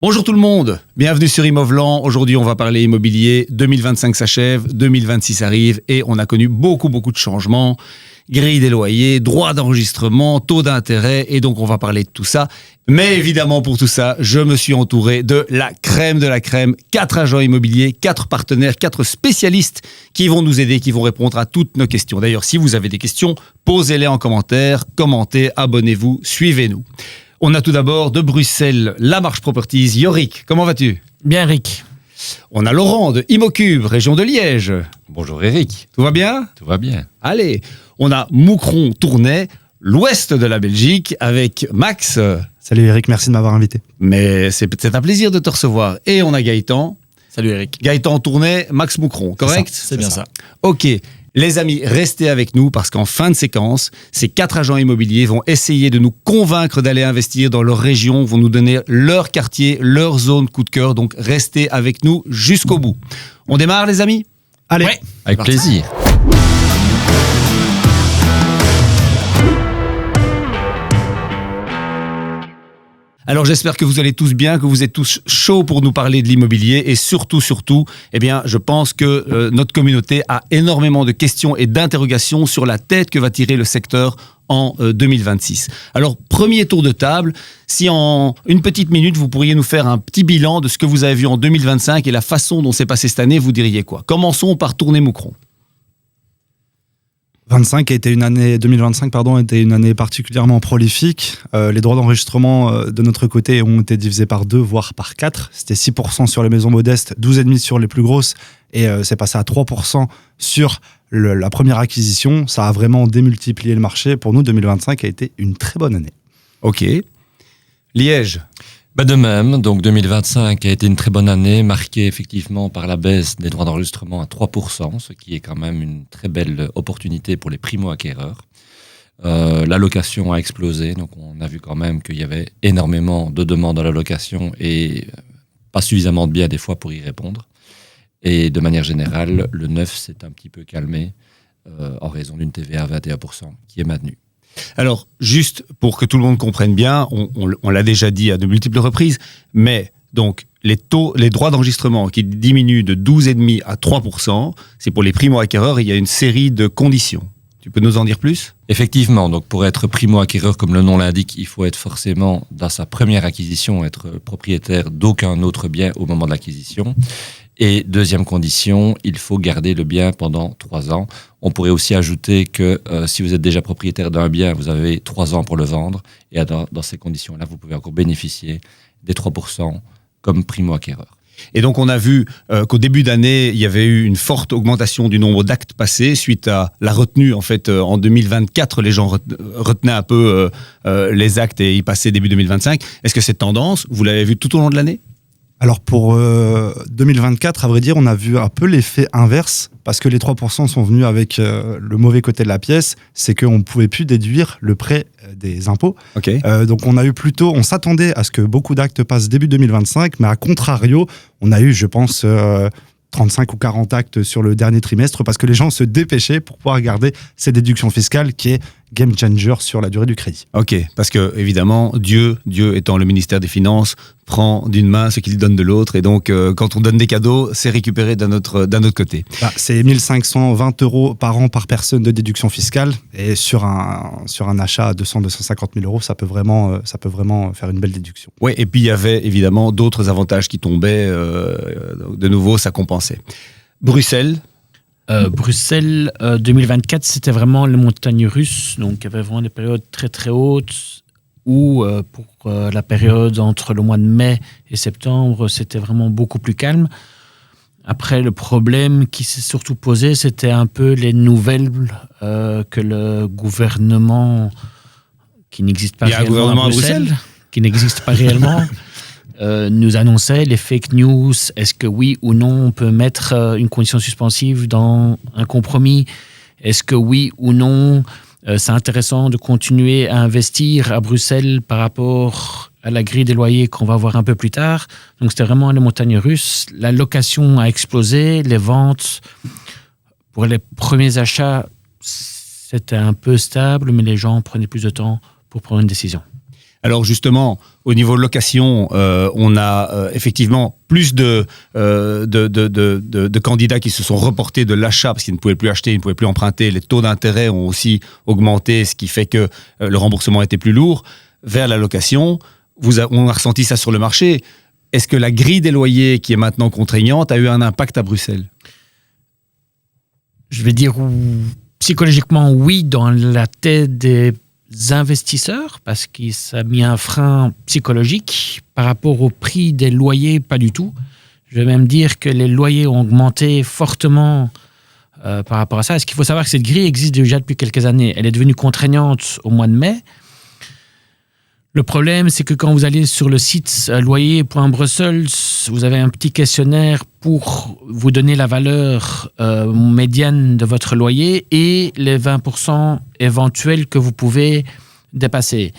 Bonjour tout le monde, bienvenue sur Immoveland. Aujourd'hui, on va parler immobilier. 2025 s'achève, 2026 arrive et on a connu beaucoup de changements. Grille des loyers, droit d'enregistrement, taux d'intérêt et donc on va parler de tout ça. Mais évidemment, pour tout ça, je me suis entouré de la crème. 4 agents immobiliers, 4 partenaires, 4 spécialistes qui vont nous aider, qui vont répondre à toutes nos questions. D'ailleurs, si vous avez des questions, posez-les en commentaire, commentez, abonnez-vous, suivez-nous. On a tout d'abord de Bruxelles, La Marche Properties, Yorick. Comment vas-tu ? Bien, Eric. On a Laurent de Immocube, région de Liège. Bonjour Eric. Tout va bien ? Tout va bien. Allez, on a Moucron, Tournai, l'ouest de la Belgique, avec Max. Salut Eric, merci de m'avoir invité. Mais c'est un plaisir de te recevoir. Et on a Gaëtan. Salut Eric. Gaëtan Tournai, Max Moucron, correct ? C'est bien ça. Ok. Les amis, restez avec nous parce qu'en fin de séquence, ces 4 agents immobiliers vont essayer de nous convaincre d'aller investir dans leur région, vont nous donner leur quartier, leur zone coup de cœur. Donc, restez avec nous jusqu'au bout. On démarre, les amis ? Allez, Ouais. Avec plaisir. Alors j'espère que vous allez tous bien, que vous êtes tous chauds pour nous parler de l'immobilier et surtout, eh bien, je pense que notre communauté a énormément de questions et d'interrogations sur la tête que va tirer le secteur en 2026. Alors, premier tour de table, si en une petite minute, vous pourriez nous faire un petit bilan de ce que vous avez vu en 2025 et la façon dont s'est passé cette année, vous diriez quoi ? Commençons par Tournai Moucron. 2025 a été une année particulièrement prolifique. Les droits d'enregistrement de notre côté ont été divisés par 2, voire par 4. C'était 6% sur les maisons modestes, 12,5% sur les plus grosses, et c'est passé à 3% sur la première acquisition. Ça a vraiment démultiplié le marché. Pour nous, 2025 a été une très bonne année. Ok. Liège. De même, donc 2025 a été une très bonne année, marquée effectivement par la baisse des droits d'enregistrement à 3%, ce qui est quand même une très belle opportunité pour les primo-acquéreurs. La location a explosé, donc on a vu quand même qu'il y avait énormément de demandes à la location et pas suffisamment de biens des fois pour y répondre. Et de manière générale, le neuf s'est un petit peu calmé en raison d'une TVA à 21% qui est maintenue. Alors, juste pour que tout le monde comprenne bien, on l'a déjà dit à de multiples reprises, mais donc les droits d'enregistrement qui diminuent de 12,5% à 3%, c'est pour les primo-acquéreurs, il y a une série de conditions. Tu peux nous en dire plus ? Effectivement, donc pour être primo-acquéreur, comme le nom l'indique, il faut être forcément, dans sa première acquisition, être propriétaire d'aucun autre bien au moment de l'acquisition. Et deuxième condition, il faut garder le bien pendant 3 ans. On pourrait aussi ajouter que si vous êtes déjà propriétaire d'un bien, vous avez 3 ans pour le vendre. Et dans ces conditions-là, vous pouvez encore bénéficier des 3% comme primo-acquéreur. Et donc, on a vu qu'au début d'année, il y avait eu une forte augmentation du nombre d'actes passés suite à la retenue. En fait, en 2024, les gens retenaient un peu les actes et y passaient début 2025. Est-ce que cette tendance, vous l'avez vue tout au long de l'année ? Alors pour 2024, à vrai dire, on a vu un peu l'effet inverse, parce que les 3% sont venus avec le mauvais côté de la pièce, c'est qu'on ne pouvait plus déduire le prêt des impôts. Okay. Donc on s'attendait à ce que beaucoup d'actes passent début 2025, mais à contrario, on a eu, je pense, 35 ou 40 actes sur le dernier trimestre, parce que les gens se dépêchaient pour pouvoir garder ces déductions fiscales, qui est game changer sur la durée du crédit. Ok, parce que évidemment, Dieu étant le ministère des Finances, prend d'une main ce qu'il donne de l'autre, et donc quand on donne des cadeaux, c'est récupéré d'un autre côté. C'est 1 520 € par an par personne de déduction fiscale, et sur un achat à 250 000 €, ça peut vraiment faire une belle déduction. Oui, et puis il y avait évidemment d'autres avantages qui tombaient, de nouveau, ça compensait. Bruxelles. Bruxelles 2024, c'était vraiment les montagnes russes. Donc, il y avait vraiment des périodes très, très hautes où, pour la période entre le mois de mai et septembre, c'était vraiment beaucoup plus calme. Après, le problème qui s'est surtout posé, c'était un peu les nouvelles que le gouvernement, qui n'existe pas réellement à Bruxelles, qui n'existe pas réellement, nous annonçait les fake news. Est-ce que oui ou non on peut mettre une condition suspensive dans un compromis ? Est-ce que oui ou non c'est intéressant de continuer à investir à Bruxelles par rapport à la grille des loyers qu'on va voir un peu plus tard ? Donc c'était vraiment les montagnes russes. La location a explosé, les ventes pour les premiers achats c'était un peu stable, mais les gens prenaient plus de temps pour prendre une décision. Alors justement, au niveau location, on a effectivement plus de candidats qui se sont reportés de l'achat parce qu'ils ne pouvaient plus acheter, ils ne pouvaient plus emprunter. Les taux d'intérêt ont aussi augmenté, ce qui fait que le remboursement était plus lourd, vers la location. On a ressenti ça sur le marché. Est-ce que la grille des loyers, qui est maintenant contraignante, a eu un impact à Bruxelles ? Je vais dire psychologiquement oui dans la tête des investisseurs parce que ça a mis un frein psychologique par rapport au prix des loyers, pas du tout. Je vais même dire que les loyers ont augmenté fortement par rapport à ça. Est-ce qu'il faut savoir que cette grille existe déjà depuis quelques années. Elle est devenue contraignante au mois de mai. Le problème, c'est que quand vous allez sur le site loyer.brussels, vous avez un petit questionnaire pour vous donner la valeur médiane de votre loyer et les 20% éventuels que vous pouvez dépasser.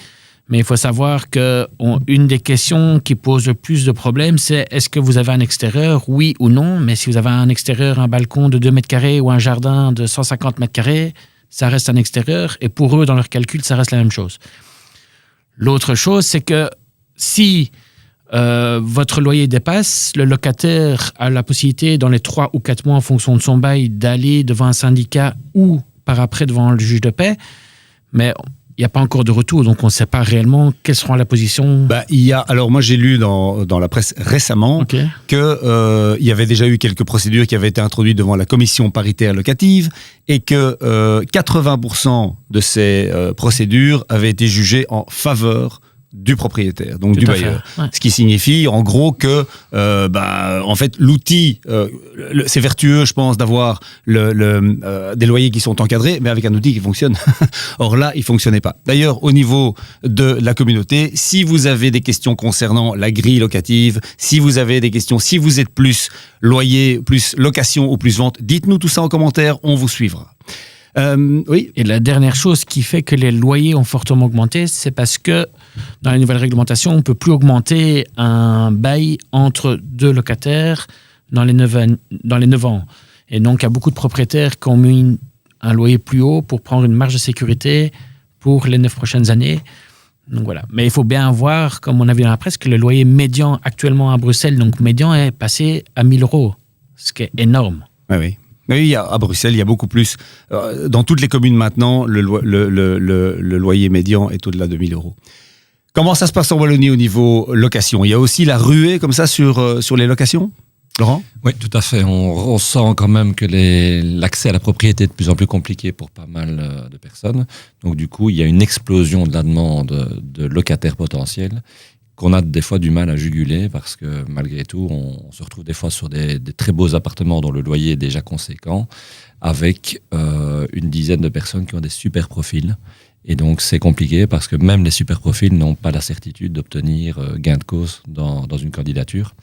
Mais il faut savoir qu'une des questions qui pose le plus de problèmes, c'est est-ce que vous avez un extérieur, oui ou non. Mais si vous avez un extérieur, un balcon de 2 mètres carrés ou un jardin de 150 mètres carrés, ça reste un extérieur. Et pour eux, dans leur calcul, ça reste la même chose. L'autre chose, c'est que si votre loyer dépasse, le locataire a la possibilité, dans les 3 ou 4 mois, en fonction de son bail, d'aller devant un syndicat ou par après devant le juge de paix. Mais il n'y a pas encore de retour, donc on ne sait pas réellement quelle sera la position. Alors moi j'ai lu dans la presse récemment qu'il y avait déjà eu quelques procédures qui avaient été introduites devant la commission paritaire locative et que 80% de ces procédures avaient été jugées en faveur du propriétaire, donc du bailleur. Ouais. Ce qui signifie en gros que en fait l'outil, c'est vertueux je pense d'avoir des loyers qui sont encadrés, mais avec un outil qui fonctionne. Or là, il fonctionnait pas. D'ailleurs, au niveau de la communauté, si vous avez des questions concernant la grille locative, si vous avez des questions, si vous êtes plus loyer, plus location ou plus vente, dites-nous tout ça en commentaire, on vous suivra. Oui. Et la dernière chose qui fait que les loyers ont fortement augmenté, c'est parce que dans la nouvelle réglementation, on ne peut plus augmenter un bail entre 2 locataires dans les 9 ans. Et donc, il y a beaucoup de propriétaires qui ont mis un loyer plus haut pour prendre une marge de sécurité pour les 9 prochaines années. Donc voilà. Mais il faut bien voir, comme on a vu dans la presse, que le loyer médian actuellement à Bruxelles, donc médian, est passé à 1 000 €, ce qui est énorme. Oui. Oui, à Bruxelles, il y a beaucoup plus. Dans toutes les communes maintenant, le loyer médian est au-delà de 1 000 €. Comment ça se passe en Wallonie au niveau location ? Il y a aussi la ruée comme ça sur les locations ? Laurent ? Oui, tout à fait. On sent quand même que l'accès à la propriété est de plus en plus compliqué pour pas mal de personnes. Donc du coup, il y a une explosion de la demande de locataires potentiels qu'on a des fois du mal à juguler parce que malgré tout, on se retrouve des fois sur des très beaux appartements dont le loyer est déjà conséquent avec une dizaine de personnes qui ont des super profils. Et donc, c'est compliqué parce que même les super profils n'ont pas la certitude d'obtenir gain de cause dans une candidature.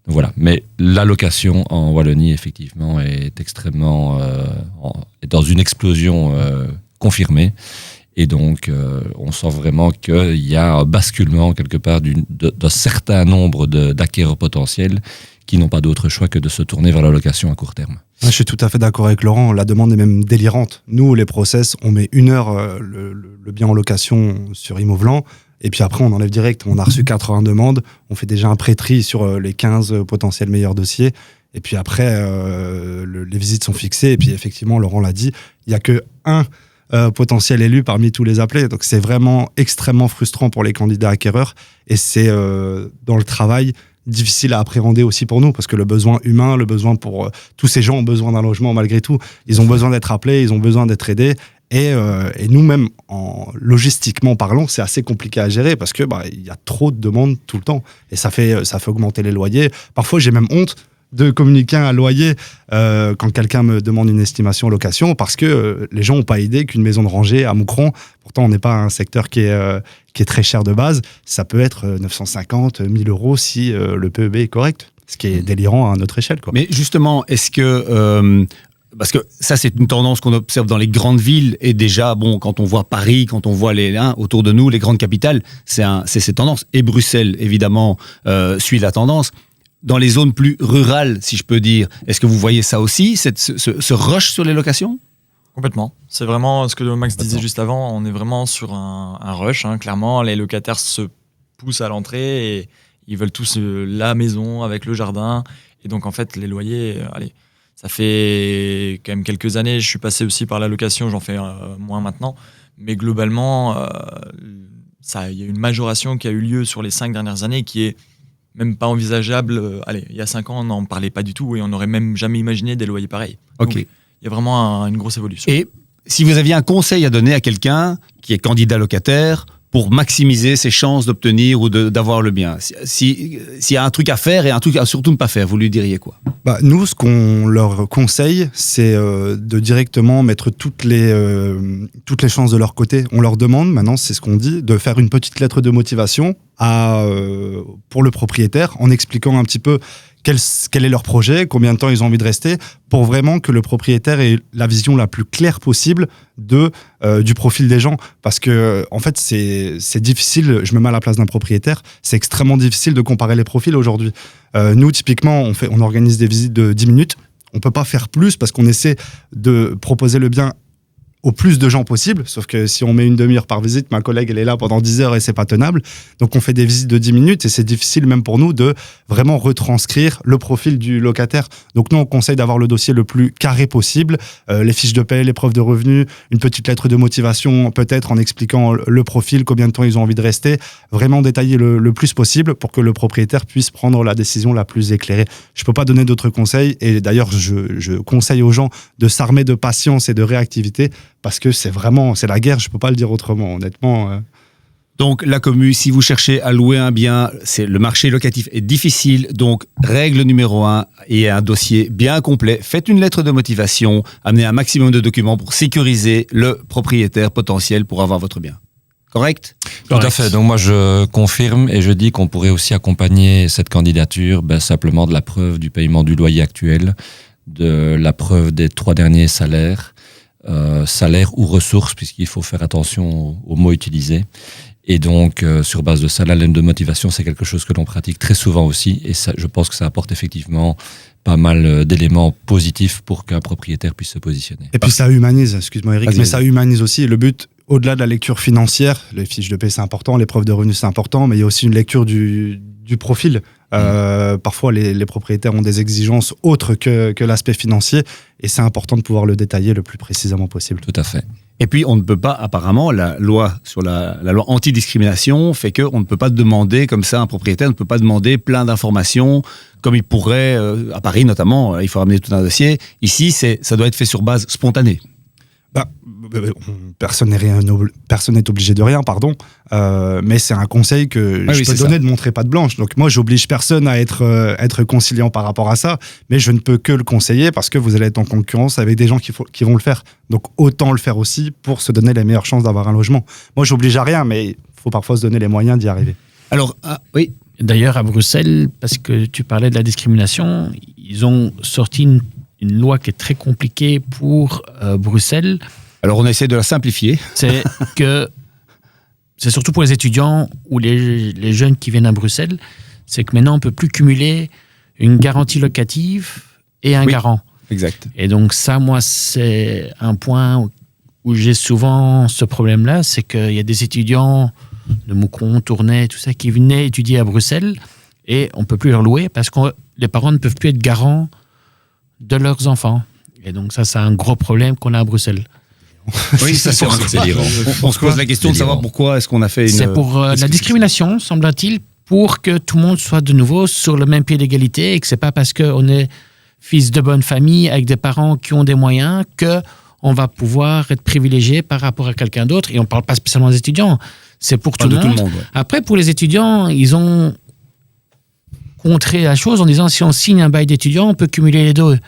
Donc voilà. Mais la location en Wallonie, effectivement, est extrêmement... est dans une explosion confirmée. Et donc, on sent vraiment qu'il y a un basculement quelque part d'un certain nombre d'acquéreurs potentiels qui n'ont pas d'autre choix que de se tourner vers la location à court terme. Je suis tout à fait d'accord avec Laurent. La demande est même délirante. Nous, les process, on met 1 heure le bien en location sur Imovlan. Et puis après, on enlève direct. On a reçu 80 demandes. On fait déjà un pré-tri sur les 15 potentiels meilleurs dossiers. Et puis après, les visites sont fixées. Et puis effectivement, Laurent l'a dit, il n'y a que un potentiel élu parmi tous les appelés. Donc c'est vraiment extrêmement frustrant pour les candidats acquéreurs. Et c'est dans le travail difficile à appréhender aussi pour nous, parce que le besoin humain, le besoin pour... tous ces gens ont besoin d'un logement malgré tout. Ils ont besoin d'être appelés, ils ont besoin d'être aidés. Et nous-mêmes, logistiquement parlant, c'est assez compliqué à gérer parce que y a trop de demandes tout le temps. Et ça fait augmenter les loyers. Parfois, j'ai même honte de communiquer un loyer quand quelqu'un me demande une estimation location parce que les gens n'ont pas idée qu'une maison de rangée à Moucron, pourtant on n'est pas un secteur qui est très cher de base, ça peut être 950, 1 000 € si le PEB est correct, ce qui est délirant à notre échelle, quoi. Mais justement, est-ce que... parce que ça, c'est une tendance qu'on observe dans les grandes villes et déjà, quand on voit Paris, quand on voit autour de nous, les grandes capitales, c'est cette tendance. Et Bruxelles, évidemment, suit la tendance. Dans les zones plus rurales, si je peux dire, est-ce que vous voyez ça aussi, ce rush sur les locations ? Complètement. C'est vraiment ce que Max disait juste avant. On est vraiment sur un rush. Clairement, les locataires se poussent à l'entrée et ils veulent tous la maison avec le jardin. Et donc, en fait, les loyers, ça fait quand même quelques années. Je suis passé aussi par la location, j'en fais moins maintenant. Mais globalement, il y a une majoration qui a eu lieu sur les 5 dernières années qui est même pas envisageable. Il y a 5 ans, on n'en parlait pas du tout et on n'aurait même jamais imaginé des loyers pareils. Ok. Donc, il y a vraiment une grosse évolution. Et si vous aviez un conseil à donner à quelqu'un qui est candidat locataire pour maximiser ses chances d'obtenir ou d'avoir le bien, s'il y a un truc à faire et un truc à surtout ne pas faire, vous lui diriez quoi? Nous, ce qu'on leur conseille, c'est de directement mettre toutes les chances de leur côté. On leur demande, maintenant, c'est ce qu'on dit, de faire une petite lettre de motivation pour le propriétaire en expliquant un petit peu quel est leur projet, combien de temps ils ont envie de rester, pour vraiment que le propriétaire ait la vision la plus claire possible du profil des gens. Parce que, en fait, c'est difficile, je me mets à la place d'un propriétaire, c'est extrêmement difficile de comparer les profils aujourd'hui. Nous, typiquement, on organise des visites de 10 minutes. On ne peut pas faire plus parce qu'on essaie de proposer le bien au plus de gens possible, sauf que si on met une demi-heure par visite, ma collègue elle est là pendant 10 heures et c'est pas tenable. Donc on fait des visites de 10 minutes et c'est difficile même pour nous de vraiment retranscrire le profil du locataire. Donc nous on conseille d'avoir le dossier le plus carré possible, les fiches de paie, les preuves de revenus, une petite lettre de motivation peut-être en expliquant le profil, combien de temps ils ont envie de rester, vraiment détailler le plus possible pour que le propriétaire puisse prendre la décision la plus éclairée. Je peux pas donner d'autres conseils et d'ailleurs je conseille aux gens de s'armer de patience et de réactivité parce que c'est la guerre, je peux pas le dire autrement, honnêtement. Donc la commu, si vous cherchez à louer un bien, le marché locatif est difficile, donc règle numéro 1, et un dossier bien complet. Faites une lettre de motivation, amenez un maximum de documents pour sécuriser le propriétaire potentiel pour avoir votre bien. Correct? Tout à fait. Donc moi je confirme et je dis qu'on pourrait aussi accompagner cette candidature simplement de la preuve du paiement du loyer actuel, de la preuve des 3 derniers salaires, salaire ou ressources, puisqu'il faut faire attention aux mots utilisés. Et donc, sur base de ça, la lettre de motivation, c'est quelque chose que l'on pratique très souvent aussi. Et ça, je pense que ça apporte effectivement pas mal d'éléments positifs pour qu'un propriétaire puisse se positionner. Et puis ça humanise, excuse-moi Eric, mais ça humanise aussi. Le but, au-delà de la lecture financière, les fiches de paie c'est important, les preuves de revenus c'est important, mais il y a aussi une lecture du profil. Parfois, les propriétaires ont des exigences autres que l'aspect financier et c'est important de pouvoir le détailler le plus précisément possible. Tout à fait. Et puis, on ne peut pas, apparemment, la loi antidiscrimination fait qu'on ne peut pas demander, comme ça, un propriétaire ne peut pas demander plein d'informations, comme il pourrait, à Paris notamment, il faut ramener tout un dossier. Ici, ça doit être fait sur base spontanée. Personne n'est obligé de rien, mais c'est un conseil que je peux donner de montrer patte blanche. Donc moi, j'oblige personne à être conciliant par rapport à ça, mais je ne peux que le conseiller parce que vous allez être en concurrence avec des gens qui vont le faire. Donc autant le faire aussi pour se donner les meilleures chances d'avoir un logement. Moi, j'oblige à rien, mais il faut parfois se donner les moyens d'y arriver. Alors, oui. D'ailleurs, à Bruxelles, parce que tu parlais de la discrimination, ils ont sorti une loi qui est très compliquée pour Bruxelles. Alors, on essaie de la simplifier. C'est surtout pour les étudiants ou les jeunes qui viennent à Bruxelles, c'est que maintenant, on ne peut plus cumuler une garantie locative et un garant. Exact. Et donc ça, moi, c'est un point où j'ai souvent ce problème-là, c'est qu'il y a des étudiants de Moucron, Tournai, tout ça, qui venaient étudier à Bruxelles et on ne peut plus leur louer parce que les parents ne peuvent plus être garants de leurs enfants. Et donc ça, c'est un gros problème qu'on a à Bruxelles. Oui, c'est délirant. On se pose la question de savoir pourquoi est-ce qu'on a fait une... C'est pour la discrimination, semble-t-il, pour que tout le monde soit de nouveau sur le même pied d'égalité et que c'est pas parce qu'on est fils de bonne famille avec des parents qui ont des moyens qu'on va pouvoir être privilégié par rapport à quelqu'un d'autre. Et on ne parle pas spécialement des étudiants, c'est pour tout le monde. Ouais. Après, pour les étudiants, ils ont contré la chose en disant si on signe un bail d'étudiant, on peut cumuler les deux.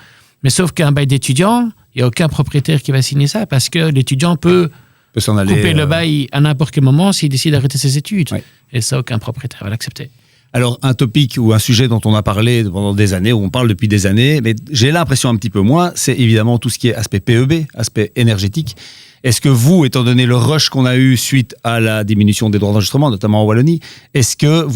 Mais sauf qu'un bail d'étudiant, il n'y a aucun propriétaire qui va signer ça parce que l'étudiant peut s'en aller, couper le bail à n'importe quel moment s'il décide d'arrêter ses études. Oui. Et ça, aucun propriétaire va l'accepter. Alors, un topic ou un sujet dont on a parlé pendant des années, où on parle depuis des années, mais j'ai l'impression un petit peu moins, c'est évidemment tout ce qui est aspect PEB, aspect énergétique. Est-ce que vous, étant donné le rush qu'on a eu suite à la diminution des droits d'enregistrement, notamment en Wallonie, est-ce que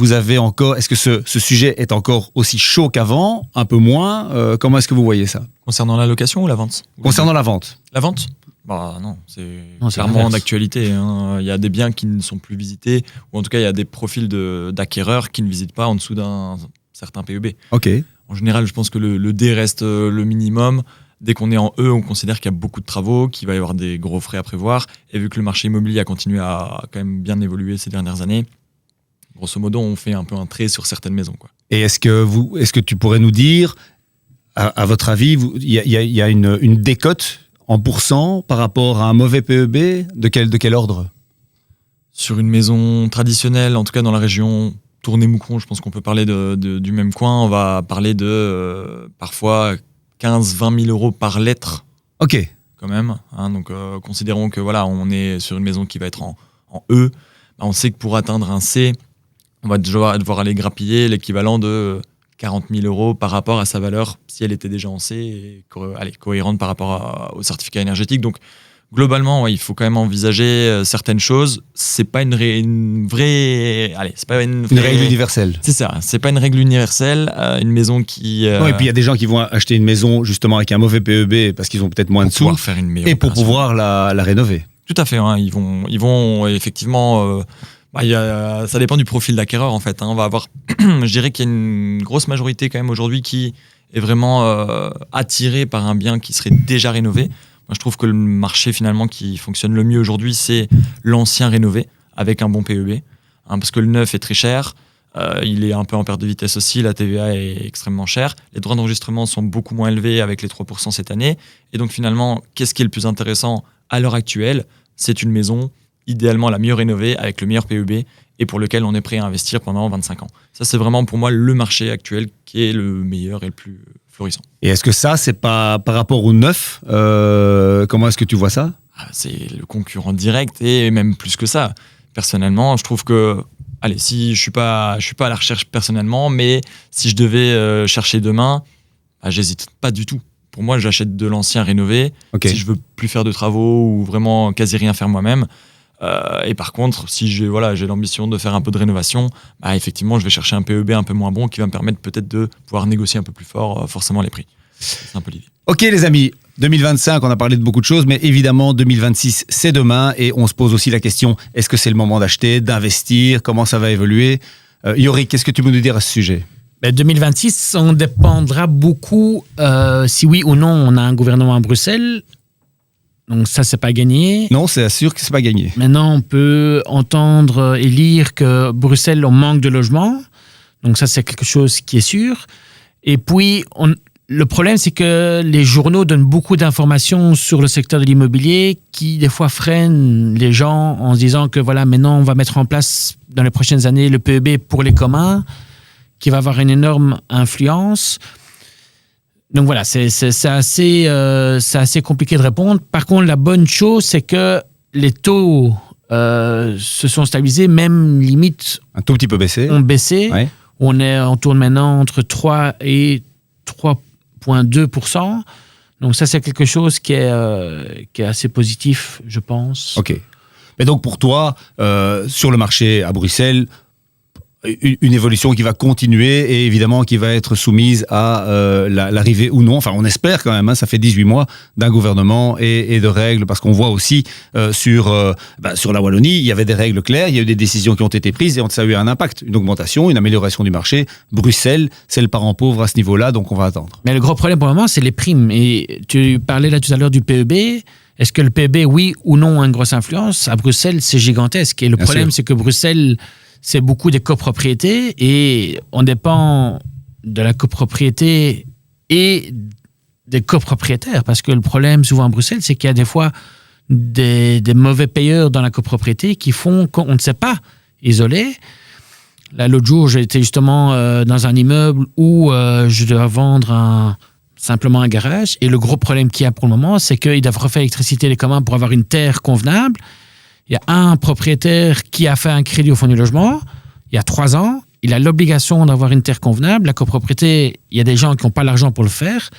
ce sujet est encore aussi chaud qu'avant, un peu moins Comment est-ce que vous voyez ça? Concernant la location ou la vente? Concernant la vente. La vente? Bah non, c'est Non, c'est clairement l'inverse. d'actualité. Hein. Il y a des biens qui ne sont plus visités, ou en tout cas, il y a des profils d'acquéreurs qui ne visitent pas en dessous d'un certain PEB. Ok. En général, je pense que le D reste le minimum. Dès qu'on est en E, on considère qu'il y a beaucoup de travaux, qu'il va y avoir des gros frais à prévoir. Et vu que le marché immobilier a continué à quand même bien évoluer ces dernières années, grosso modo, on fait un peu un trait sur certaines maisons, quoi. Et est-ce que tu pourrais nous dire, à votre avis, il y a une décote en pourcent par rapport à un mauvais PEB de quel ordre? Sur une maison traditionnelle, en tout cas dans la région Tournai-Moucron, je pense qu'on peut parler du même coin. On va parler de parfois 15-20 000 euros par lettre, Ok. quand même. Hein. Donc, considérons que voilà, on est sur une maison qui va être en E. On sait que pour atteindre un C, on va devoir aller grappiller l'équivalent de 40 000 euros par rapport à sa valeur si elle était déjà en C et cohérente par rapport au certificat énergétique. Donc, globalement, ouais, il faut quand même envisager certaines choses. C'est pas une vraie. Allez, c'est pas une Une règle universelle. C'est ça, c'est pas une règle universelle. Une maison qui. Non, et puis il y a des gens qui vont acheter une maison justement avec un mauvais PEB parce qu'ils ont peut-être moins de pour sous pouvoir faire une meilleure et pour opération. pouvoir la rénover. Tout à fait, hein, ils vont effectivement. Ça dépend du profil d'acquéreur en fait. Hein. On va avoir, je dirais qu'il y a une grosse majorité quand même aujourd'hui qui est vraiment attirée par un bien qui serait déjà rénové. Moi, je trouve que le marché finalement qui fonctionne le mieux aujourd'hui, c'est l'ancien rénové avec un bon PEB, hein, parce que le neuf est très cher. Il est un peu en perte de vitesse aussi, la TVA est extrêmement chère. Les droits d'enregistrement sont beaucoup moins élevés avec les 3% cette année. Et donc finalement, qu'est-ce qui est le plus intéressant à l'heure actuelle? C'est une maison idéalement la mieux rénovée avec le meilleur PEB et pour lequel on est prêt à investir pendant 25 ans. Ça, c'est vraiment pour moi le marché actuel qui est le meilleur et le plus florissant. Et est-ce que ça, c'est pas par rapport au neuf comment est-ce que tu vois ça? C'est le concurrent direct et même plus que ça. Personnellement, je trouve que allez, si je suis pas à la recherche personnellement, mais si je devais chercher demain, j'hésite pas du tout. Pour moi, j'achète de l'ancien rénové. Ok. Si je veux plus faire de travaux ou vraiment quasi rien faire moi-même. Et par contre, si j'ai l'ambition de faire un peu de rénovation, effectivement, je vais chercher un PEB un peu moins bon qui va me permettre peut-être de pouvoir négocier un peu plus fort forcément les prix. C'est un peu l'idée. Ok les amis, 2025, on a parlé de beaucoup de choses, mais évidemment 2026, c'est demain et on se pose aussi la question, est-ce que c'est le moment d'acheter, d'investir, comment ça va évoluer? Yorick, qu'est-ce que tu peux nous dire à ce sujet? 2026, on dépendra beaucoup si oui ou non on a un gouvernement à Bruxelles. Donc ça, c'est pas gagné. Non, c'est sûr que c'est pas gagné. Maintenant, on peut entendre et lire que Bruxelles, on manque de logements. Donc ça, c'est quelque chose qui est sûr. Et puis, le problème, c'est que les journaux donnent beaucoup d'informations sur le secteur de l'immobilier qui, des fois, freinent les gens en se disant que voilà, maintenant, on va mettre en place dans les prochaines années le PEB pour les communs, qui va avoir une énorme influence. Donc voilà, c'est assez compliqué de répondre. Par contre, la bonne chose, c'est que les taux se sont stabilisés, même limite Un tout petit peu baissé. ont baissé. Ouais. On tourne maintenant entre 3 et 3,2%. Donc ça, c'est quelque chose qui est assez positif, je pense. Ok. Mais donc pour toi, sur le marché à Bruxelles, une évolution qui va continuer et évidemment qui va être soumise à l'arrivée ou non, enfin on espère quand même, hein, ça fait 18 mois d'un gouvernement et de règles, parce qu'on voit aussi sur la Wallonie, il y avait des règles claires, il y a eu des décisions qui ont été prises et ça a eu un impact, une augmentation, une amélioration du marché. Bruxelles, c'est le parent pauvre à ce niveau-là, donc on va attendre. Mais le gros problème pour le moment, c'est les primes. Et tu parlais là tout à l'heure du PEB. Est-ce que le PEB, oui ou non, a une grosse influence? À Bruxelles, c'est gigantesque. Et le Bien problème, sûr. c'est que Bruxelles, c'est beaucoup des copropriétés et on dépend de la copropriété et des copropriétaires. Parce que le problème, souvent à Bruxelles, c'est qu'il y a des fois des mauvais payeurs dans la copropriété qui font qu'on ne sait pas isoler. Là, l'autre jour, j'étais justement dans un immeuble où je dois vendre simplement un garage. Et le gros problème qu'il y a pour le moment, c'est qu'ils doivent refaire l'électricité des communs pour avoir une terre convenable. Il y a un propriétaire qui a fait un crédit au fonds du logement il y a 3 ans. Il a l'obligation d'avoir une terre convenable. La copropriété, il y a des gens qui n'ont pas l'argent pour le faire.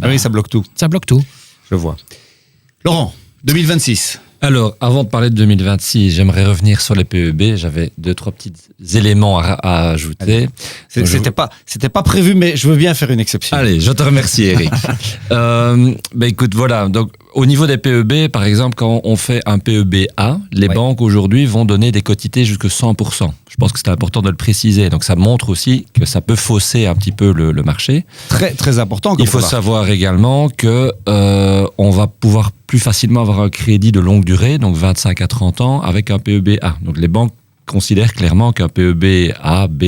Oui, ça bloque tout, Ça bloque tout. je vois. Laurent, 2026. Alors, avant de parler de 2026, j'aimerais revenir sur les PEB. J'avais 2-3 petits éléments à ajouter. C'était pas prévu, mais je veux bien faire une exception. Allez, je te remercie, Eric. Écoute, voilà. Donc, Au niveau des PEB, par exemple, quand on fait un PEB-A, les banques aujourd'hui vont donner des quotités jusqu'à 100%. Je pense que c'est important de le préciser. Donc ça montre aussi que ça peut fausser un petit peu le marché. Très, très important. Il faut savoir également que on va pouvoir plus facilement avoir un crédit de longue durée, donc 25 à 30 ans, avec un PEB-A. Donc les banques considèrent clairement qu'un PEB-A, B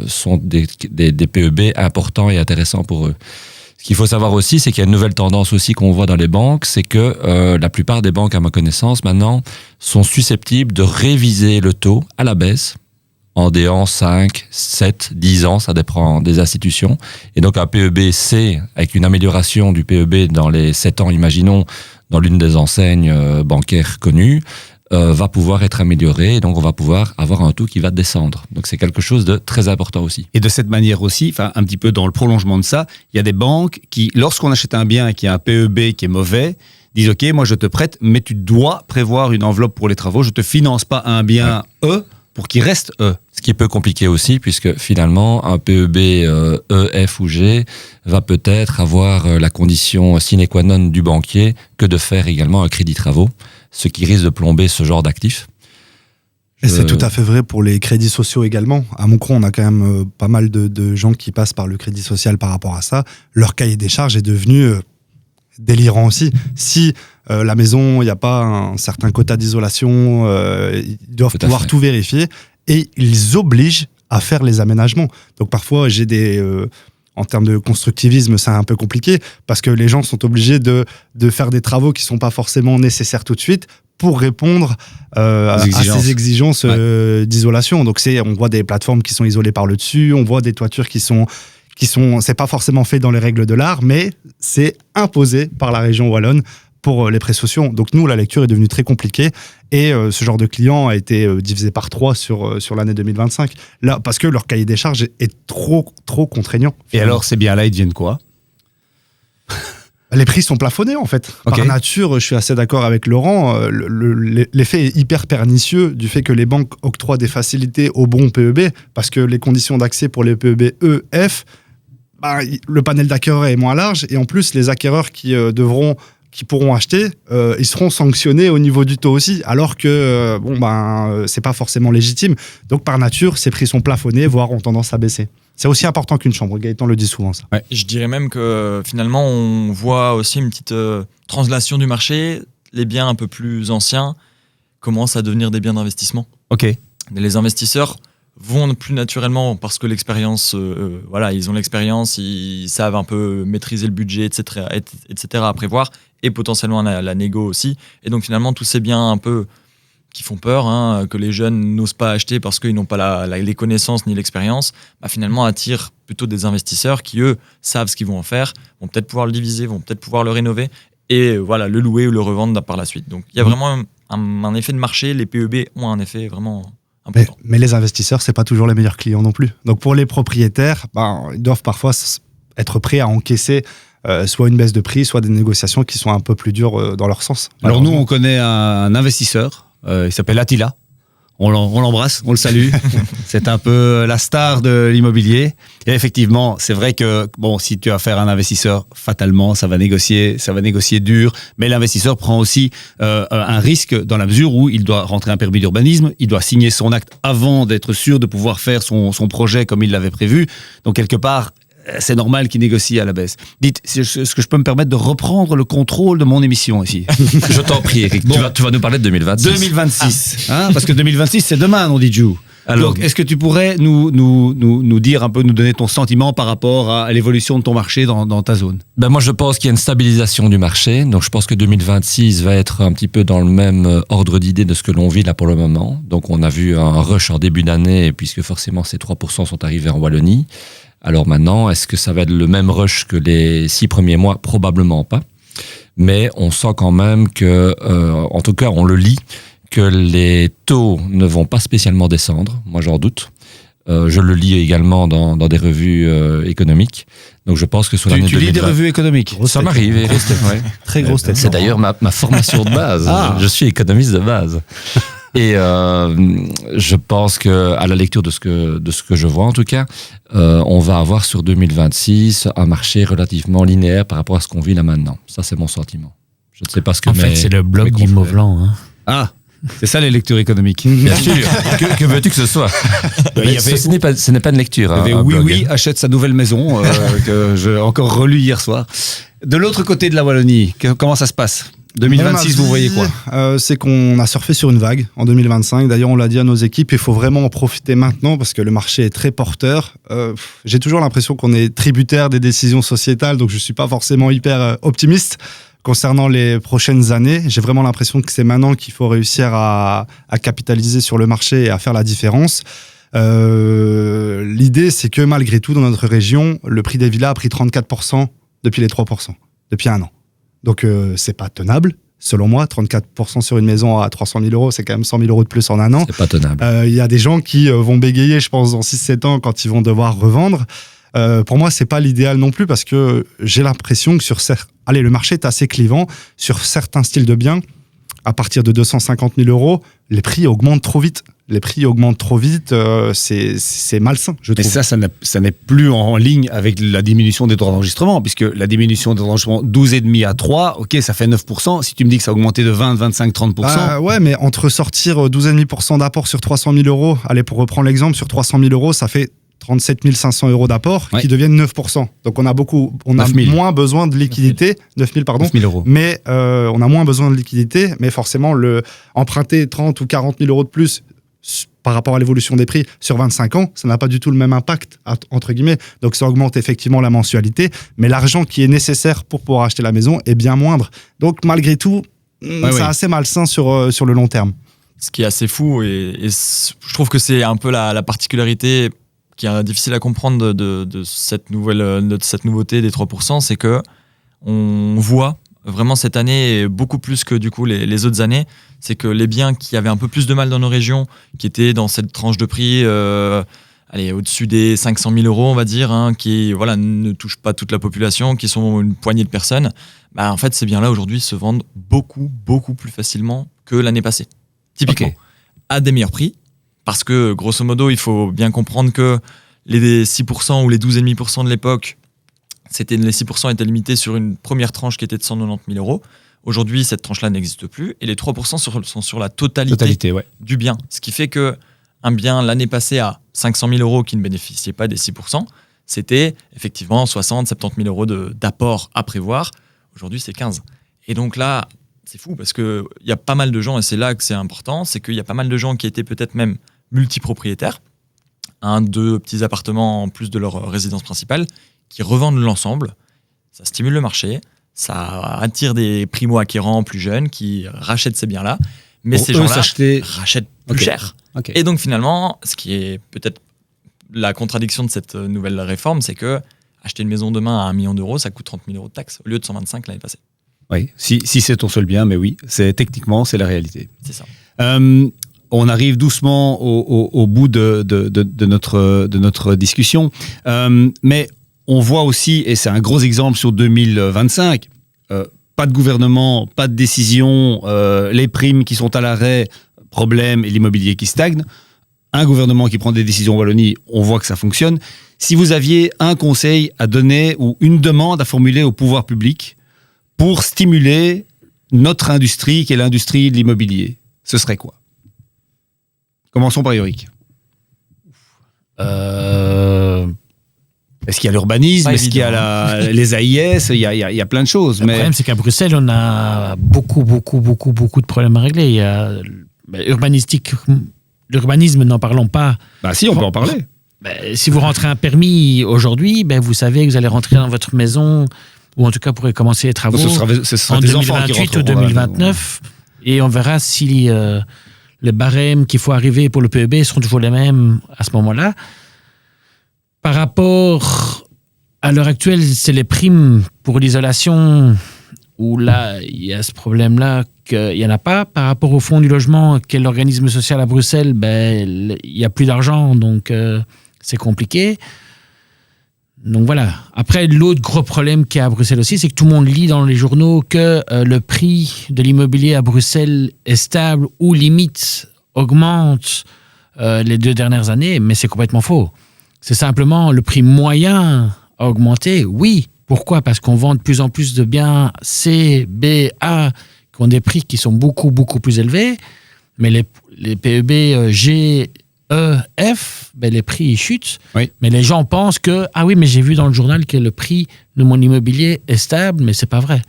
sont des PEB importants et intéressants pour eux. Ce qu'il faut savoir aussi, c'est qu'il y a une nouvelle tendance aussi qu'on voit dans les banques, c'est que la plupart des banques, à ma connaissance, maintenant, sont susceptibles de réviser le taux à la baisse en déant 5, 7, 10 ans, ça dépend des institutions. Et donc un PEB-C, avec une amélioration du PEB dans les 7 ans, imaginons, dans l'une des enseignes bancaires connues, va pouvoir être amélioré, et donc on va pouvoir avoir un taux qui va descendre. Donc c'est quelque chose de très important aussi. Et de cette manière aussi, enfin un petit peu dans le prolongement de ça, il y a des banques qui, lorsqu'on achète un bien qui a un PEB qui est mauvais, disent ok, moi je te prête, mais tu dois prévoir une enveloppe pour les travaux, je te finance pas un bien E pour qu'il reste E. Ce qui peut compliquer aussi, puisque finalement un PEB E, F ou G va peut-être avoir la condition sine qua non du banquier que de faire également un crédit travaux, ce qui risque de plomber ce genre d'actifs. Et c'est tout à fait vrai pour les crédits sociaux également. À Moucron, on a quand même pas mal de gens qui passent par le crédit social par rapport à ça. Leur cahier des charges est devenu délirant aussi. Si la maison, il n'y a pas un certain quota d'isolation, ils doivent pouvoir tout vérifier et ils obligent à faire les aménagements. Donc parfois, j'ai en termes de constructivisme, c'est un peu compliqué parce que les gens sont obligés de faire des travaux qui ne sont pas forcément nécessaires tout de suite pour répondre à ces exigences d'isolation. Donc on voit des plateformes qui sont isolées par le dessus, on voit des toitures qui sont c'est pas forcément fait dans les règles de l'art, mais c'est imposé par la région wallonne pour les prêts sociaux. Donc nous, la lecture est devenue très compliquée et ce genre de client a été divisé par 3 sur l'année 2025. Là, parce que leur cahier des charges est trop contraignant. Et alors, ces biens-là, ils deviennent quoi ? Les prix sont plafonnés en fait. Okay. Par nature, je suis assez d'accord avec Laurent, l'effet est hyper pernicieux du fait que les banques octroient des facilités aux bons PEB parce que les conditions d'accès pour les PEB E, F, le panel d'acquéreurs est moins large et en plus les acquéreurs qui pourront acheter, ils seront sanctionnés au niveau du taux aussi, alors que c'est pas forcément légitime. Donc par nature, ces prix sont plafonnés, voire ont tendance à baisser. C'est aussi important qu'une chambre. Gaëtan le dit souvent, ça. Ouais. Je dirais même que finalement, on voit aussi une petite translation du marché. Les biens un peu plus anciens commencent à devenir des biens d'investissement. Ok. Les investisseurs vont plus naturellement parce que l'expérience, ils ont l'expérience, ils savent un peu maîtriser le budget, etc. à prévoir, et potentiellement la négo aussi. Et donc finalement, tous ces biens un peu qui font peur, que les jeunes n'osent pas acheter parce qu'ils n'ont pas les connaissances ni l'expérience, finalement attirent plutôt des investisseurs qui, eux, savent ce qu'ils vont en faire, vont peut-être pouvoir le diviser, vont peut-être pouvoir le rénover, et le louer ou le revendre par la suite. Donc il y a vraiment un effet de marché, les PEB ont un effet vraiment important. Mais les investisseurs, c'est pas toujours les meilleurs clients non plus. Donc pour les propriétaires, ils doivent parfois être prêts à encaisser soit une baisse de prix, soit des négociations qui sont un peu plus dures dans leur sens. Alors nous, on connaît un investisseur, il s'appelle Attila. On l'embrasse, on le salue. C'est un peu la star de l'immobilier. Et effectivement, c'est vrai que si tu as affaire à un investisseur, fatalement, ça va négocier dur. Mais l'investisseur prend aussi un risque dans la mesure où il doit rentrer un permis d'urbanisme, il doit signer son acte avant d'être sûr de pouvoir faire son projet comme il l'avait prévu. Donc quelque part, c'est normal qu'il négocie à la baisse. Dites, est-ce que je peux me permettre de reprendre le contrôle de mon émission ici ? Je t'en prie, Eric. Tu vas nous parler de 2026. 2026, parce que 2026, c'est demain, on dit Jou. Donc, est-ce que tu pourrais nous dire un peu, nous donner ton sentiment par rapport à l'évolution de ton marché dans ta zone ? Moi, je pense qu'il y a une stabilisation du marché. Donc, je pense que 2026 va être un petit peu dans le même ordre d'idée de ce que l'on vit là pour le moment. Donc, on a vu un rush en début d'année, puisque forcément, ces 3% sont arrivés en Wallonie. Alors maintenant, est-ce que ça va être le même rush que les 6 premiers mois ? Probablement pas. Mais on sent quand même que, en tout cas, on le lit, que les taux ne vont pas spécialement descendre. Moi, j'en doute. Je le lis également dans des revues économiques. Donc, je pense que sur l'année 2020... Tu lis des revues économiques ? Ça m'arrive. Ouais. Très grosse tête. C'est d'ailleurs ma formation de base. Je suis économiste de base. Et je pense que à la lecture de ce que je vois en tout cas, on va avoir sur 2026 un marché relativement linéaire par rapport à ce qu'on vit là maintenant. Ça, c'est mon sentiment. Je ne sais pas ce que En fait, c'est le blog mes d'Yves confrères- Mauvlan. Hein. Ah, c'est ça les lectures économiques. Bien sûr. que veux-tu que ce soit? Il y avait- Ce n'est pas une lecture. Il y avait un blog. Oui, achète sa nouvelle maison, que j'ai encore relu hier soir. De l'autre côté de la Wallonie, comment ça se passe 2026, vous voyez quoi? C'est qu'on a surfé sur une vague en 2025. D'ailleurs, on l'a dit à nos équipes, il faut vraiment en profiter maintenant parce que le marché est très porteur. J'ai toujours l'impression qu'on est tributaire des décisions sociétales, donc je ne suis pas forcément hyper optimiste concernant les prochaines années. J'ai vraiment l'impression que c'est maintenant qu'il faut réussir à capitaliser sur le marché et à faire la différence. L'idée, c'est que malgré tout, dans notre région, le prix des villas a pris 34% depuis les 3%, depuis un an. Donc, c'est pas tenable, selon moi. 34% sur une maison à 300 000 euros, c'est quand même 100 000 euros de plus en un an. C'est pas tenable. Il y a des gens qui vont bégayer, je pense, dans 6-7 ans quand ils vont devoir revendre. Pour moi, c'est pas l'idéal non plus parce que j'ai l'impression que le marché est assez clivant sur certains styles de biens. À partir de 250 000 euros, les prix augmentent trop vite. C'est malsain, je Mais trouve. ça n'est plus en ligne avec la diminution des droits d'enregistrement, puisque la diminution des droits d'enregistrement 12,5 à 3, ok, ça fait 9%. Si tu me dis que ça a augmenté de 20, 25, 30%. Ouais, mais entre sortir 12,5% d'apport sur 300 000 euros, allez, pour reprendre l'exemple, sur 300 000 euros, ça fait 37 500 euros d'apport qui deviennent 9%. Donc on a moins besoin de liquidité, 9 000 pardon, 9 000 euros. mais on a moins besoin de liquidité, mais forcément emprunter 30 ou 40 000 euros de plus par rapport à l'évolution des prix sur 25 ans, ça n'a pas du tout le même impact, entre guillemets. Donc ça augmente effectivement la mensualité, mais l'argent qui est nécessaire pour pouvoir acheter la maison est bien moindre. Donc malgré tout, c'est assez malsain sur le long terme. Ce qui est assez fou, et je trouve que c'est un peu la particularité qui est difficile à comprendre de cette nouveauté des 3%, c'est que on voit vraiment cette année, beaucoup plus que du coup les autres années, c'est que les biens qui avaient un peu plus de mal dans nos régions, qui étaient dans cette tranche de prix au-dessus des 500 000 euros, on va dire, qui ne touchent pas toute la population, qui sont une poignée de personnes, en fait ces biens-là aujourd'hui se vendent beaucoup, beaucoup plus facilement que l'année passée. Typiquement, à des meilleurs prix, parce que grosso modo, il faut bien comprendre que les 6% ou les 12,5% de l'époque, les 6% étaient limités sur une première tranche qui était de 190 000 euros. Aujourd'hui, cette tranche-là n'existe plus et les 3% sont sur la totalité du bien. Ce qui fait qu'un bien l'année passée à 500 000 euros qui ne bénéficiait pas des 6%, c'était effectivement 60 70 000 euros d'apport à prévoir. Aujourd'hui, c'est 15. Et donc là, c'est fou parce qu'il y a pas mal de gens, et c'est là que c'est important, c'est qu'il y a pas mal de gens qui étaient peut-être même multipropriétaires, 1-2 petits appartements en plus de leur résidence principale, qui revendent l'ensemble. Ça stimule le marché, ça attire des primo-acquérants plus jeunes qui rachètent ces biens-là, mais ces gens-là rachètent plus cher. Et donc finalement, ce qui est peut-être la contradiction de cette nouvelle réforme, c'est que acheter une maison demain à 1 million d'euros, ça coûte 30 000 euros de taxes au lieu de 125 l'année passée. Oui, si c'est ton seul bien, mais oui, techniquement, c'est la réalité. C'est ça. On arrive doucement au bout de notre discussion, mais on voit aussi, et c'est un gros exemple sur 2025, pas de gouvernement, pas de décision, les primes qui sont à l'arrêt, problème, et l'immobilier qui stagne. Un gouvernement qui prend des décisions en Wallonie, on voit que ça fonctionne. Si vous aviez un conseil à donner ou une demande à formuler au pouvoir public pour stimuler notre industrie, qui est l'industrie de l'immobilier, ce serait quoi? Commençons par Yorick. Est-ce qu'il y a l'urbanisme? Est-ce qu'il y a les AIS? Il y a plein de choses. Le problème, c'est qu'à Bruxelles, on a beaucoup de problèmes à régler. Il y a l'urbanisme, n'en parlons pas. Si, on peut en parler. Si vous rentrez un permis aujourd'hui, vous savez que vous allez rentrer dans votre maison, ou en tout cas, vous pourrez commencer les travaux ce sera en des enfants qui 2028 ou 2029. Et on verra si les barèmes qu'il faut arriver pour le PEB seront toujours les mêmes à ce moment-là. Par rapport à l'heure actuelle, c'est les primes pour l'isolation où là, il y a ce problème-là qu'il n'y en a pas. Par rapport au fonds du logement, qui est l'organisme social à Bruxelles, il n'y a plus d'argent, donc c'est compliqué. Donc voilà. Après, l'autre gros problème qu'il y a à Bruxelles aussi, c'est que tout le monde lit dans les journaux que le prix de l'immobilier à Bruxelles est stable ou limite augmente les 2 dernières années, mais c'est complètement faux. C'est simplement le prix moyen a augmenté, oui, Pourquoi ? Parce qu'on vend de plus en plus de biens C, B, A, qui ont des prix qui sont beaucoup, beaucoup plus élevés. Mais les PEB G, E, F, ben les prix ils chutent. Oui. Mais les gens pensent que, ah oui, mais j'ai vu dans le journal que le prix de mon immobilier est stable, mais c'est pas vrai.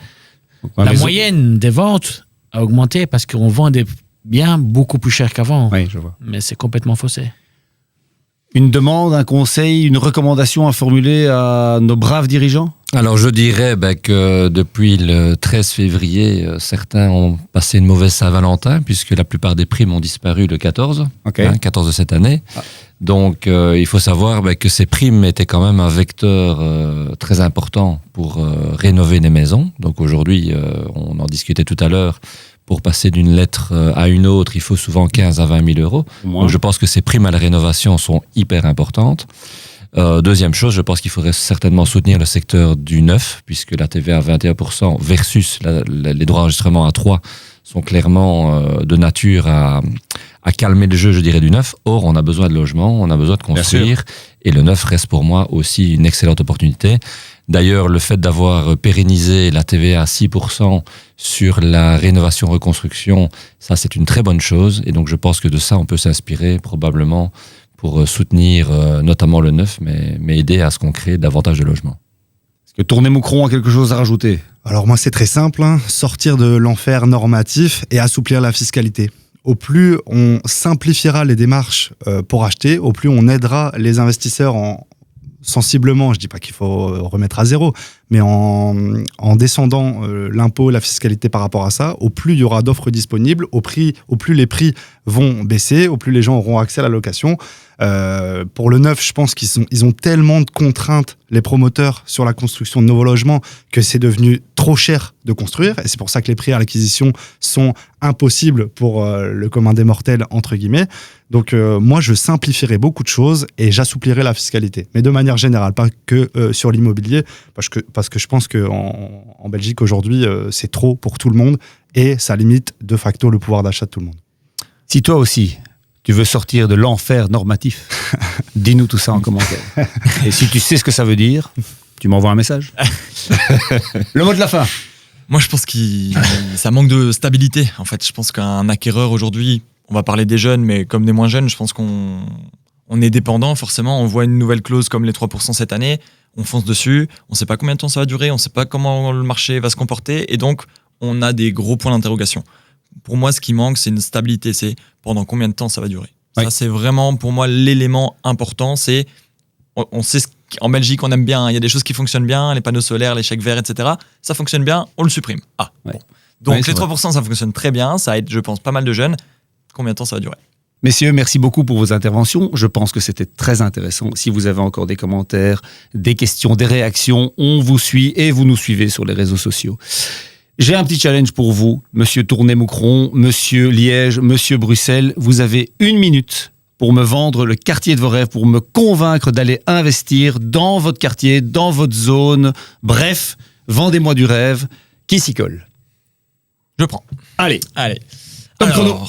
La moyenne des ventes a augmenté parce qu'on vend des biens beaucoup plus chers qu'avant. Oui, je vois. Mais c'est complètement faussé. Une demande, un conseil, une recommandation à formuler à nos braves dirigeants ? Alors je dirais que depuis le 13 février, certains ont passé une mauvaise Saint-Valentin puisque la plupart des primes ont disparu le 14, Ok. 14 de cette année. Ah. Donc il faut savoir que ces primes étaient quand même un vecteur très important pour rénover les maisons. Donc aujourd'hui, on en discutait tout à l'heure, pour passer d'une lettre à une autre, il faut souvent 15 à 20 000 euros. Donc je pense que ces primes à la rénovation sont hyper importantes. Deuxième chose, je pense qu'il faudrait certainement soutenir le secteur du neuf, puisque la TVA à 21% versus les droits d'enregistrement à 3% sont clairement de nature à calmer le jeu, je dirais, du neuf. Or, on a besoin de logements, on a besoin de construire, et le neuf reste pour moi aussi une excellente opportunité. D'ailleurs, le fait d'avoir pérennisé la TVA à 6% sur la rénovation-reconstruction, ça c'est une très bonne chose, et donc je pense que de ça on peut s'inspirer probablement pour soutenir notamment le neuf, mais aider à ce qu'on crée davantage de logements. Est-ce que Tournai-Moucron a quelque chose à rajouter ? Alors moi c'est très simple, sortir de l'enfer normatif et assouplir la fiscalité. Au plus on simplifiera les démarches pour acheter, au plus on aidera les investisseurs sensiblement, je dis pas qu'il faut remettre à zéro, mais en descendant l'impôt, la fiscalité par rapport à ça, au plus il y aura d'offres disponibles, au plus les prix vont baisser, au plus les gens auront accès à la location. Pour le neuf, je pense qu'ils ont tellement de contraintes, les promoteurs, sur la construction de nouveaux logements, que c'est devenu trop cher de construire, et c'est pour ça que les prix à l'acquisition sont impossibles pour le commun des mortels, entre guillemets. Donc moi, je simplifierai beaucoup de choses et j'assouplirai la fiscalité, mais de manière générale, pas que sur l'immobilier, parce que je pense qu'en Belgique, aujourd'hui, c'est trop pour tout le monde, et ça limite de facto le pouvoir d'achat de tout le monde. Si toi aussi, tu veux sortir de l'enfer normatif, dis-nous tout ça en commentaire. Et si tu sais ce que ça veut dire, tu m'envoies un message. Le mot de la fin. Moi, je pense ça manque de stabilité. En fait, je pense qu'un acquéreur aujourd'hui, on va parler des jeunes, mais comme des moins jeunes, je pense qu'on est dépendant. Forcément, on voit une nouvelle clause comme les 3% cette année, on fonce dessus, on ne sait pas combien de temps ça va durer, on ne sait pas comment le marché va se comporter, et donc on a des gros points d'interrogation. Pour moi, ce qui manque, c'est une stabilité. C'est pendant combien de temps ça va durer. Oui. Ça, c'est vraiment pour moi l'élément important. C'est on sait en Belgique, on aime bien. Il y a des choses qui fonctionnent bien, les panneaux solaires, les chèques verts, etc. Ça fonctionne bien, on le supprime. Ah. Ouais. Bon. Donc Ouais, les c'est 3%, ça fonctionne très bien. Ça aide, je pense, pas mal de jeunes. Combien de temps ça va durer? Messieurs, merci beaucoup pour vos interventions. Je pense que c'était très intéressant. Si vous avez encore des commentaires, des questions, des réactions, on vous suit et vous nous suivez sur les réseaux sociaux. J'ai un petit challenge pour vous, Monsieur Tournai-Moucron, Monsieur Liège, Monsieur Bruxelles. Vous avez 1 minute pour me vendre le quartier de vos rêves, pour me convaincre d'aller investir dans votre quartier, dans votre zone. Bref, vendez-moi du rêve. Qui s'y colle? Je prends. Allez. Top chrono.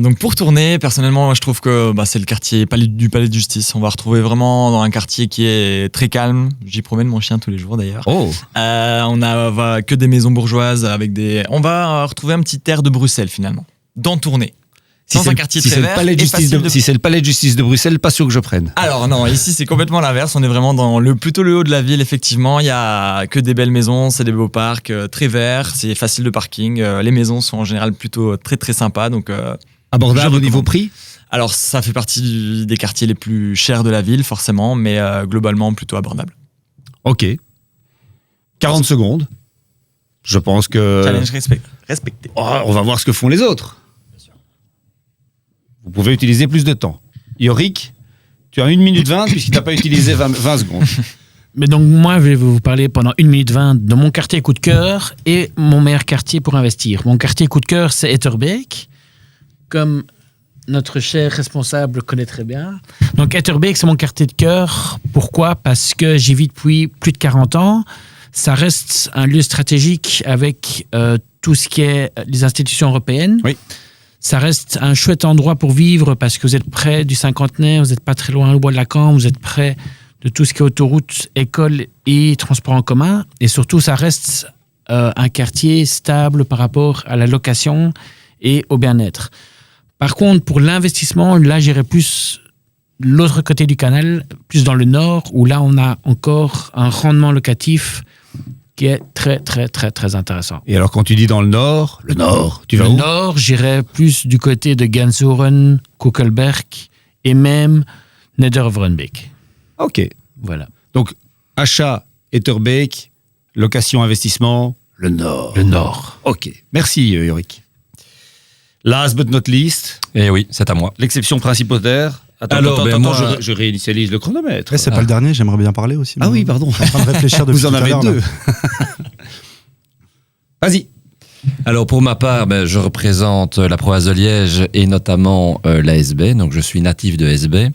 Donc pour Tournai, personnellement, moi, je trouve que c'est le quartier du Palais de Justice. On va retrouver vraiment dans un quartier qui est très calme. J'y promène mon chien tous les jours d'ailleurs. Oh. On a que des maisons bourgeoises avec des. On va retrouver un petit air de Bruxelles finalement dans Tournai. Dans un quartier très vert. Si c'est le Palais de Justice de Bruxelles, pas sûr que je prenne. Alors non, ici c'est complètement l'inverse. On est vraiment dans plutôt le haut de la ville, effectivement. Il y a que des belles maisons, c'est des beaux parcs, très verts, c'est facile de parking. Les maisons sont en général plutôt très très sympas. Donc, abordable au niveau prix? Alors ça fait partie des quartiers les plus chers de la ville, forcément, mais globalement plutôt abordable. Ok. 40 secondes. Je pense que... Challenge respecté. Oh, on va voir ce que font les autres. Vous pouvez utiliser plus de temps. Yorick, tu as 1 minute 20 puisqu'il n'a pas utilisé 20 secondes. Mais donc moi, je vais vous parler pendant 1 minute 20 de mon quartier coup de cœur et mon meilleur quartier pour investir. Mon quartier coup de cœur, c'est Etterbeek, comme notre cher responsable connaît très bien. Donc Etterbeek, c'est mon quartier de cœur. Pourquoi? Parce que j'y vis depuis plus de 40 ans. Ça reste un lieu stratégique avec tout ce qui est les institutions européennes. Oui. Ça reste un chouette endroit pour vivre parce que vous êtes près du cinquantenaire, vous n'êtes pas très loin du bois de Lacan, vous êtes près de tout ce qui est autoroute, école et transport en commun. Et surtout, ça reste un quartier stable par rapport à la location et au bien-être. Par contre, pour l'investissement, là, j'irais plus l'autre côté du canal, plus dans le nord, où là, on a encore un rendement locatif qui est très, très, très, très intéressant. Et alors, quand tu dis dans le nord, tu vas Le où? nord, j'irais plus du côté de Gansoren, Kuckelberg et même Nedervrenbeek. Ok. Voilà. Donc, achat, Etterbeek, location, investissement, le nord. Le nord. Ok. Merci, Yorick. Last but not least, Et oui, c'est à moi. l'exception principautaire. Attends, moi- je réinitialise le chronomètre. C'est pas le dernier, j'aimerais bien parler aussi. Ah moi. oui, pardon. Je suis en train de réfléchir depuis Vous en tout à avez l'heure, deux. là. Vas-y. Alors pour ma part, je représente la province de Liège et notamment la SB, donc je suis natif de SB.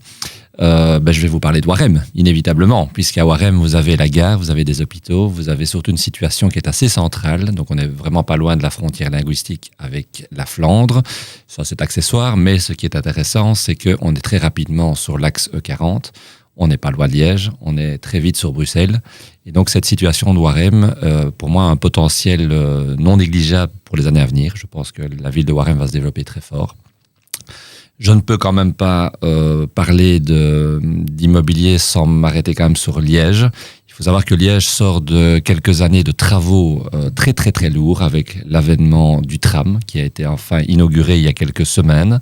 Je vais vous parler de Warem, inévitablement, puisqu'à Warem, vous avez la gare, vous avez des hôpitaux, vous avez surtout une situation qui est assez centrale, donc on n'est vraiment pas loin de la frontière linguistique avec la Flandre. Ça, c'est accessoire, mais ce qui est intéressant, c'est qu'on est très rapidement sur l'axe E40, on n'est pas loin de Liège, on est très vite sur Bruxelles, et donc cette situation de Warem, pour moi, a un potentiel non négligeable pour les années à venir. Je pense que la ville de Warem va se développer très fort. Je ne peux quand même pas parler d'immobilier sans m'arrêter quand même sur Liège. Il faut savoir que Liège sort de quelques années de travaux très très très lourds avec l'avènement du tram qui a été enfin inauguré il y a quelques semaines.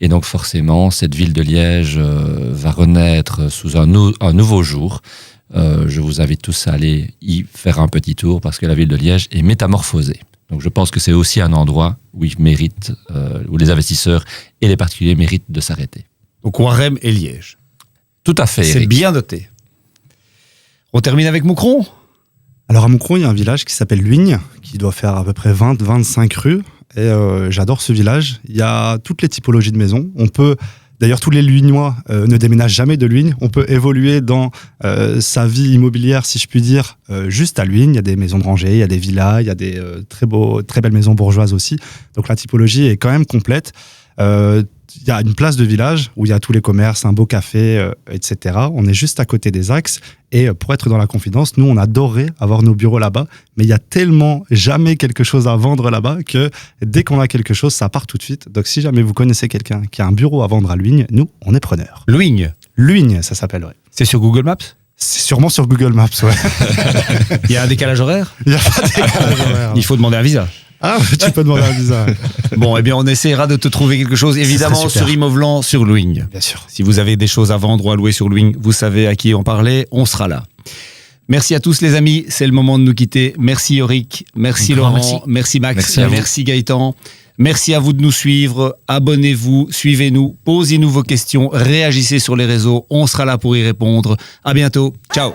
Et donc forcément, cette ville de Liège va renaître sous un nouveau jour. Je vous invite tous à aller y faire un petit tour parce que la ville de Liège est métamorphosée. Donc je pense que c'est aussi un endroit où où les investisseurs et les particuliers méritent de s'arrêter. Donc, Warem et Liège. Tout à fait, C'est Eric. bien noté. On termine avec Moucron. Alors à Moucron, il y a un village qui s'appelle Luigne, qui doit faire à peu près 20-25 rues. Et j'adore ce village. Il y a toutes les typologies de maisons. On peut, d'ailleurs, tous les Luignois ne déménagent jamais de Luigne. On peut évoluer dans sa vie immobilière, si je puis dire, juste à Luigne. Il y a des maisons de rangée, il y a des villas, il y a des très belles maisons bourgeoises aussi. Donc la typologie est quand même complète. Il y a une place de village où il y a tous les commerces, un beau café, etc. On est juste à côté des axes. Et pour être dans la confidence, nous, on adorerait avoir nos bureaux là-bas. Mais il y a tellement jamais quelque chose à vendre là-bas que dès qu'on a quelque chose, ça part tout de suite. Donc si jamais vous connaissez quelqu'un qui a un bureau à vendre à Luigne, nous, on est preneurs. Luigne. Luigne, ça s'appelle, ouais. C'est sur Google Maps. C'est sûrement sur Google Maps, ouais. Il y a un décalage horaire. Il y a pas de décalage horaire. Il faut demander un visa. Ah, tu peux demander un visa. Ouais. Bon, eh bien, on essaiera de te trouver quelque chose, évidemment, serait super. sur Imovlan, sur Luigne. Bien sûr. Si vous avez des choses à vendre ou à louer sur Luigne, vous savez à qui en parler, on sera là. Merci à tous les amis, c'est le moment de nous quitter. Merci Yorick, merci Un grand Laurent, merci Max, Merci à vous. merci Gaëtan. Merci à vous de nous suivre, abonnez-vous, suivez-nous, posez-nous vos questions, réagissez sur les réseaux, on sera là pour y répondre. À bientôt, ciao.